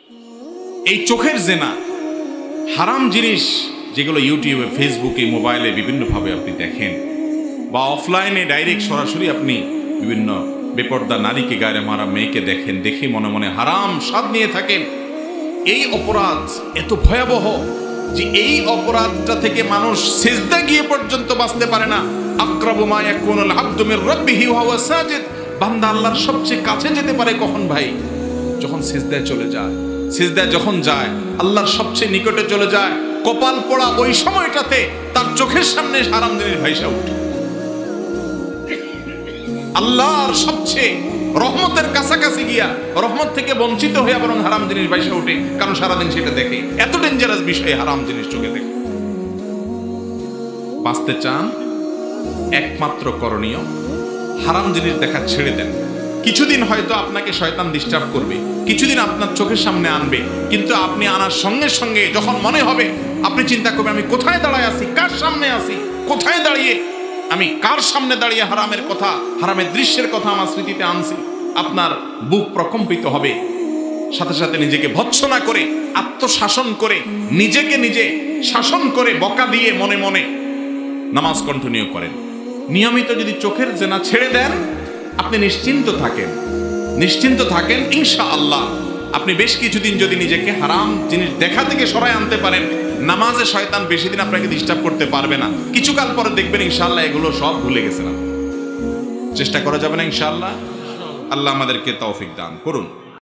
এই চোখের জেনা, হারাম জিনিস যেগুলো ইউটিউবে, ফেসবুকে, মোবাইলে বিভিন্নভাবে আপনি দেখেন, বা অফলাইনে ডাইরেক্ট সরাসরি আপনি বিভিন্ন বেপর্দা নারীকে, গায়ে মারা মেয়েকে দেখেন, দেখে মনে মনে হারাম স্বাদ নিয়ে থাকেন। এই অপরাধ এত ভয়াবহ যে এই অপরাধটা থেকে মানুষ সিজদা গিয়ে পর্যন্ত বাঁচতে পারে না। আকরাবু মা ইয়াকুনুল আবদু মির রাব্বিহি ওয়া হুয়া সাজিদ। বান্দা আল্লাহর সবচেয়ে কাছে যেতে পারে কখন ভাই? যখন সিজদায় চলে যায়। সিজদায় যখন যায় আল্লাহর সবচেয়ে নিকটে চলে যায়, কপাল পোড়া ওই সময়টাতে তার চোখের সামনে হারাম জিনিস ভাইসা ওঠে। আল্লাহর সবচেয়ে রহমতের কাছাকাছি গিয়া রহমত থেকে বঞ্চিত হয়ে বরং হারাম জিনিস ভাইসা ওঠে, কারণ সারাদিন সেটা দেখে। এত ডেঞ্জারাস বিষয় হারাম জিনিস চোখে দেখে। বাঁচতে চান, একমাত্র করণীয় হারাম জিনিস দেখা ছেড়ে দেন। কিছুদিন হয়তো আপনাকে শয়তান ডিস্টার্ব করবে, কিছুদিন আপনার চোখের সামনে আনবে, কিন্তু আপনি আনার সঙ্গে সঙ্গে যখন মনে হবে, আপনি চিন্তা করবেন আমি কোথায় দাঁড়ায় আছি, কার সামনে আছি, কোথায় দাঁড়িয়ে আমি কার সামনে দাঁড়িয়ে হারামের কথা, হারামের দৃশ্যের কথা আমার স্মৃতিতে আনছি। আপনার বুক প্রকম্পিত হবে। সাথে সাথে নিজেকে ভৎসনা করে, আত্মশাসন করে, নিজেকে নিজে শাসন করে, বকা দিয়ে মনে মনে নামাজ কন্টিনিউ করেন। নিয়মিত যদি চোখের জেনা ছেড়ে দেন, আপনি নিশ্চিন্ত থাকেন ইনশাআল্লাহ। আপনি বেশ কিছুদিন যদি নিজেকে হারাম জিনিস দেখা থেকে সরায় আনতে পারেন, নামাজে শয়তান বেশি দিন আপনাকে ডিস্টার্ব করতে পারবে না। কিছুকাল পরে দেখবেন ইনশাআল্লাহ এগুলো সব ভুলে গেছেন। চেষ্টা করা যাবে না ইনশাআল্লাহ। আল্লাহ আমাদেরকে তৌফিক দান করুন।